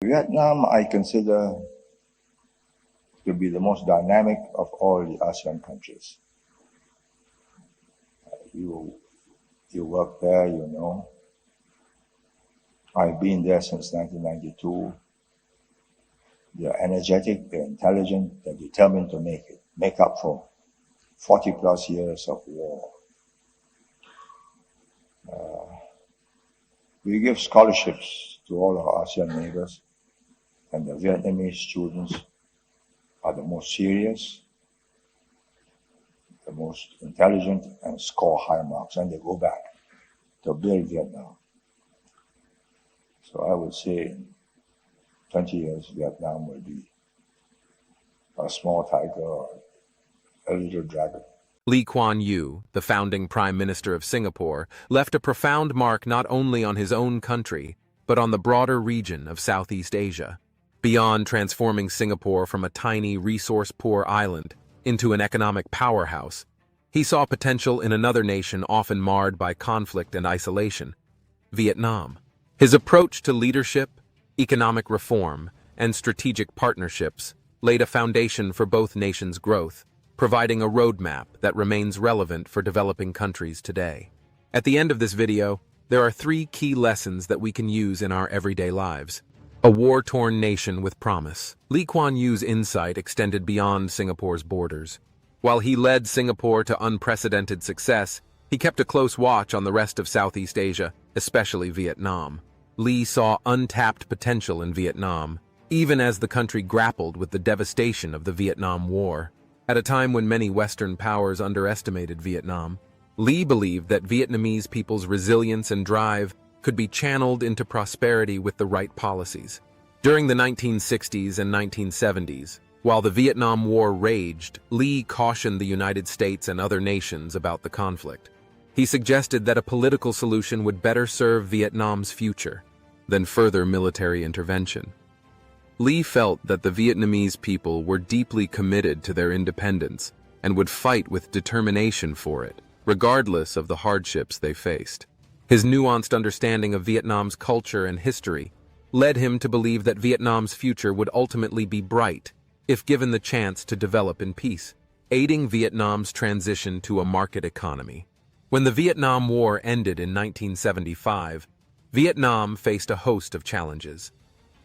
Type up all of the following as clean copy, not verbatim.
Vietnam, I consider to be the most dynamic of all the ASEAN countries. You work there, you know. I've been there since 1992. They're energetic, they're intelligent, they're determined to make up for 40 plus years of war. We give scholarships to all our ASEAN neighbors, and the Vietnamese students are the most serious, the most intelligent, and score high marks, and they go back to build Vietnam. So I would say in 20 years, Vietnam will be a small tiger or a little dragon. Lee Kuan Yew, the founding Prime Minister of Singapore, left a profound mark not only on his own country, but on the broader region of Southeast Asia. Beyond transforming Singapore from a tiny, resource-poor island into an economic powerhouse, he saw potential in another nation often marred by conflict and isolation, Vietnam. His approach to leadership, economic reform, and strategic partnerships laid a foundation for both nations' growth, providing a roadmap that remains relevant for developing countries today. At the end of this video, there are 3 key lessons that we can use in our everyday lives. A war-torn nation with promise. Lee Kuan Yew's insight extended beyond Singapore's borders. While he led Singapore to unprecedented success, he kept a close watch on the rest of Southeast Asia, especially Vietnam. Lee saw untapped potential in Vietnam, even as the country grappled with the devastation of the Vietnam War. At a time when many Western powers underestimated Vietnam, Lee believed that Vietnamese people's resilience and drive could be channeled into prosperity with the right policies. During the 1960s and 1970s, while the Vietnam War raged, Lee cautioned the United States and other nations about the conflict. He suggested that a political solution would better serve Vietnam's future than further military intervention. Lee felt that the Vietnamese people were deeply committed to their independence and would fight with determination for it, regardless of the hardships they faced. His nuanced understanding of Vietnam's culture and history led him to believe that Vietnam's future would ultimately be bright if given the chance to develop in peace, aiding Vietnam's transition to a market economy. When the Vietnam War ended in 1975, Vietnam faced a host of challenges.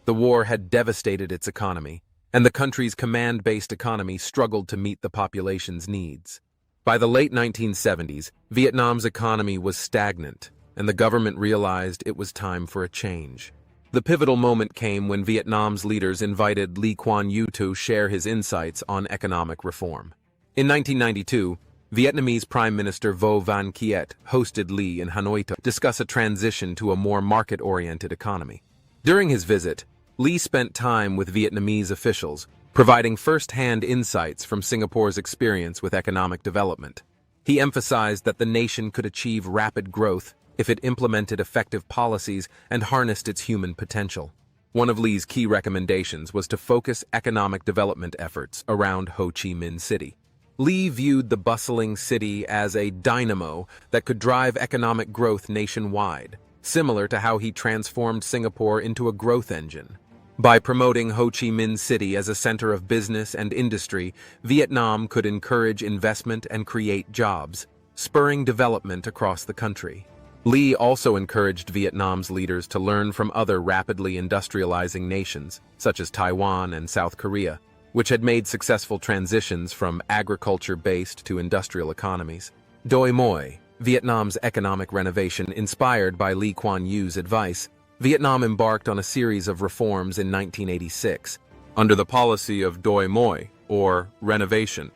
The war had devastated its economy, and the country's command-based economy struggled to meet the population's needs. By the late 1970s, Vietnam's economy was stagnant, and the government realized it was time for a change. The pivotal moment came when Vietnam's leaders invited Lee Kuan Yew to share his insights on economic reform. In 1992, Vietnamese Prime Minister Vo Van Kiet hosted Lee in Hanoi to discuss a transition to a more market-oriented economy. During his visit, Lee spent time with Vietnamese officials, providing first-hand insights from Singapore's experience with economic development. He emphasized that the nation could achieve rapid growth if it implemented effective policies and harnessed its human potential. One of Lee's key recommendations was to focus economic development efforts around Ho Chi Minh City. Lee viewed the bustling city as a dynamo that could drive economic growth nationwide, similar to how he transformed Singapore into a growth engine. By promoting Ho Chi Minh City as a center of business and industry, Vietnam could encourage investment and create jobs, spurring development across the country. Lee also encouraged Vietnam's leaders to learn from other rapidly industrializing nations, such as Taiwan and South Korea, which had made successful transitions from agriculture-based to industrial economies. Doi Moi, Vietnam's economic renovation inspired by Lee Kuan Yew's advice, Vietnam embarked on a series of reforms in 1986, under the policy of Doi Moi, or renovation.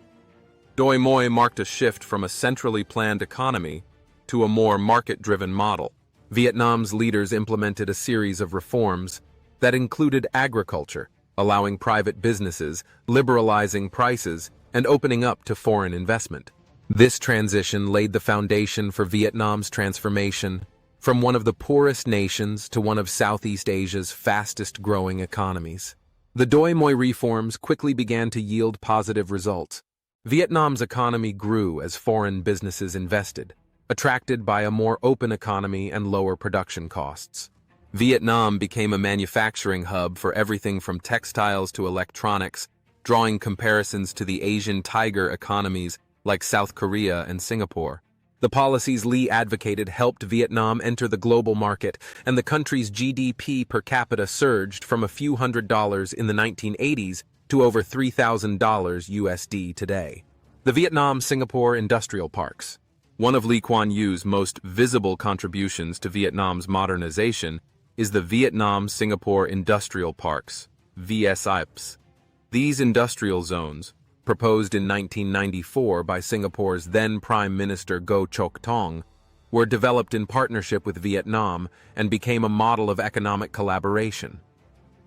Doi Moi marked a shift from a centrally planned economy to a more market-driven model. Vietnam's leaders implemented a series of reforms that included agriculture, allowing private businesses, liberalizing prices, and opening up to foreign investment. This transition laid the foundation for Vietnam's transformation from one of the poorest nations to one of Southeast Asia's fastest-growing economies. The Doi Moi reforms quickly began to yield positive results. Vietnam's economy grew as foreign businesses invested, attracted by a more open economy and lower production costs. Vietnam became a manufacturing hub for everything from textiles to electronics, drawing comparisons to the Asian tiger economies like South Korea and Singapore. The policies Lee advocated helped Vietnam enter the global market, and the country's GDP per capita surged from a few $100s in the 1980s to over $3,000 USD today. The Vietnam-Singapore Industrial Parks. One of Lee Kuan Yew's most visible contributions to Vietnam's modernization is the Vietnam-Singapore Industrial Parks, VSIPs. These industrial zones, proposed in 1994 by Singapore's then Prime Minister Goh Chok Tong, were developed in partnership with Vietnam and became a model of economic collaboration.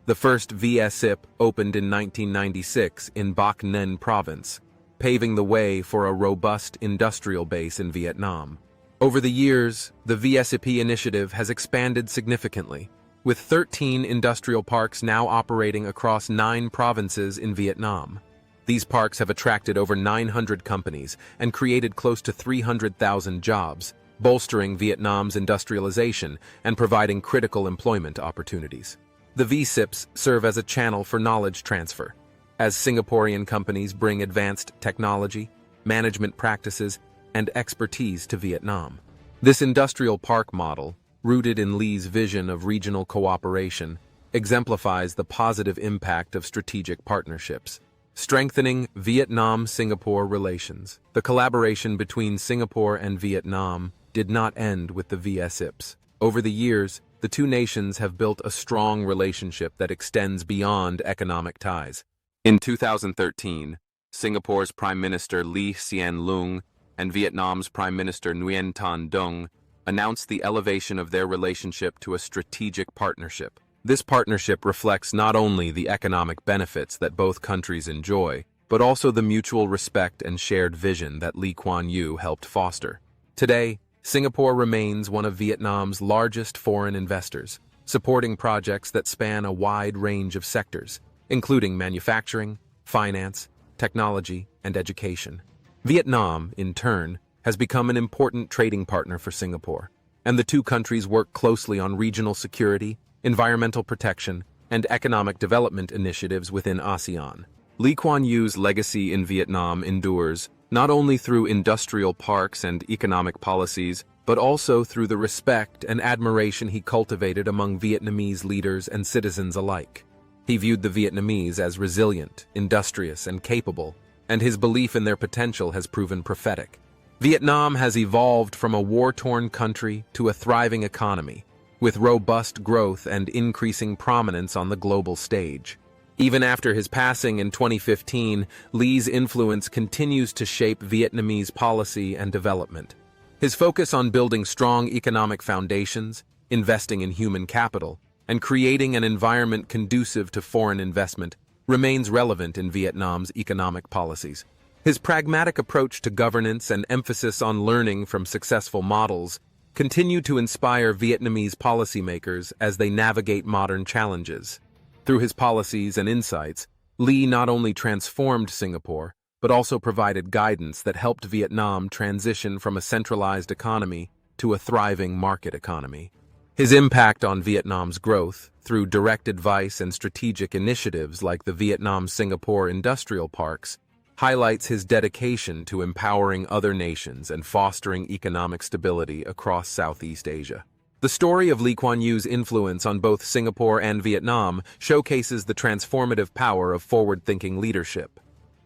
The first VSIP opened in 1996 in Bac Ninh province, paving the way for a robust industrial base in Vietnam. Over the years, the VSIP initiative has expanded significantly, with 13 industrial parks now operating across 9 provinces in Vietnam. These parks have attracted over 900 companies and created close to 300,000 jobs, bolstering Vietnam's industrialization and providing critical employment opportunities. The VSIPs serve as a channel for knowledge transfer, as Singaporean companies bring advanced technology, management practices, and expertise to Vietnam. This industrial park model, rooted in Lee's vision of regional cooperation, exemplifies the positive impact of strategic partnerships. Strengthening Vietnam-Singapore relations. The collaboration between Singapore and Vietnam did not end with the VSIPs. Over the years, the two nations have built a strong relationship that extends beyond economic ties. In 2013, Singapore's Prime Minister Lee Hsien Loong and Vietnam's Prime Minister Nguyen Thanh Dung announced the elevation of their relationship to a strategic partnership. This partnership reflects not only the economic benefits that both countries enjoy, but also the mutual respect and shared vision that Lee Kuan Yew helped foster. Today, Singapore remains one of Vietnam's largest foreign investors, supporting projects that span a wide range of sectors, including manufacturing, finance, technology, and education. Vietnam, in turn, has become an important trading partner for Singapore, and the two countries work closely on regional security, environmental protection, and economic development initiatives within ASEAN. Lee Kuan Yew's legacy in Vietnam endures not only through industrial parks and economic policies, but also through the respect and admiration he cultivated among Vietnamese leaders and citizens alike. He viewed the Vietnamese as resilient, industrious, and capable, and his belief in their potential has proven prophetic. Vietnam has evolved from a war-torn country to a thriving economy, with robust growth and increasing prominence on the global stage. Even after his passing in 2015, Lee's influence continues to shape Vietnamese policy and development. His focus on building strong economic foundations, investing in human capital, and creating an environment conducive to foreign investment remains relevant in Vietnam's economic policies. His pragmatic approach to governance and emphasis on learning from successful models continue to inspire Vietnamese policymakers as they navigate modern challenges. Through his policies and insights, Lee not only transformed Singapore, but also provided guidance that helped Vietnam transition from a centralized economy to a thriving market economy. His impact on Vietnam's growth, through direct advice and strategic initiatives like the Vietnam-Singapore Industrial Parks, highlights his dedication to empowering other nations and fostering economic stability across Southeast Asia. The story of Lee Kuan Yew's influence on both Singapore and Vietnam showcases the transformative power of forward-thinking leadership.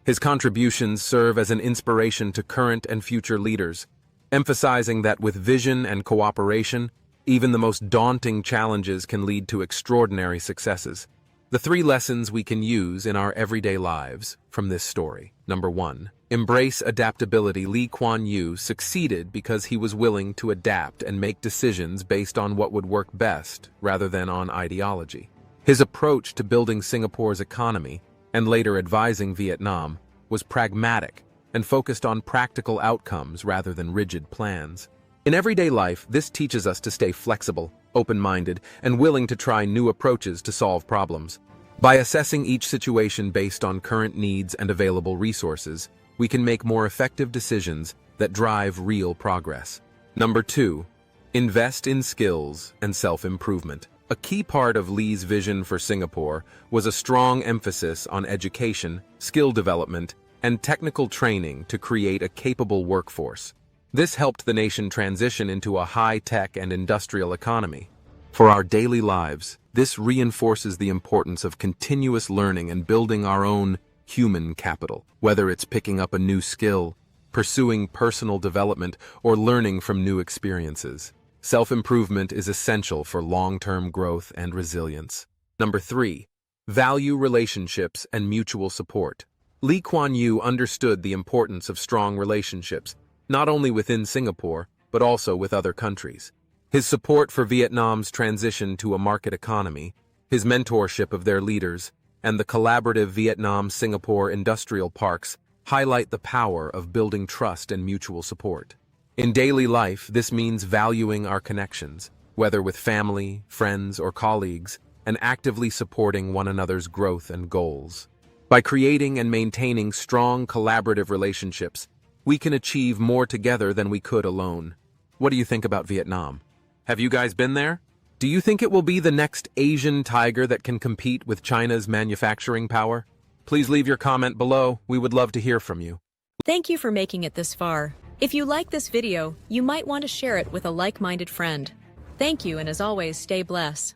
His contributions serve as an inspiration to current and future leaders, emphasizing that with vision and cooperation, even the most daunting challenges can lead to extraordinary successes. The 3 lessons we can use in our everyday lives from this story. Number 1. Embrace adaptability. Lee Kuan Yew succeeded because he was willing to adapt and make decisions based on what would work best rather than on ideology. His approach to building Singapore's economy and later advising Vietnam was pragmatic and focused on practical outcomes rather than rigid plans. In everyday life, this teaches us to stay flexible, open-minded, and willing to try new approaches to solve problems. By assessing each situation based on current needs and available resources, we can make more effective decisions that drive real progress. Number 2. Invest in skills and self-improvement. A key part of Lee's vision for Singapore was a strong emphasis on education, skill development, and technical training to create a capable workforce. This helped the nation transition into a high-tech and industrial economy. For our daily lives, this reinforces the importance of continuous learning and building our own human capital, whether it's picking up a new skill, pursuing personal development, or learning from new experiences. Self-improvement is essential for long-term growth and resilience. Number 3. Value relationships and mutual support. Lee Kuan Yew understood the importance of strong relationships, not only within Singapore, but also with other countries. His support for Vietnam's transition to a market economy, his mentorship of their leaders, and the collaborative Vietnam-Singapore industrial parks highlight the power of building trust and mutual support. In daily life, this means valuing our connections, whether with family, friends, or colleagues, and actively supporting one another's growth and goals. By creating and maintaining strong collaborative relationships, we can achieve more together than we could alone. What do you think about Vietnam? Have you guys been there? Do you think it will be the next Asian tiger that can compete with China's manufacturing power? Please leave your comment below. We would love to hear from you. Thank you for making it this far. If you like this video, you might want to share it with a like-minded friend. Thank you, and as always, stay blessed.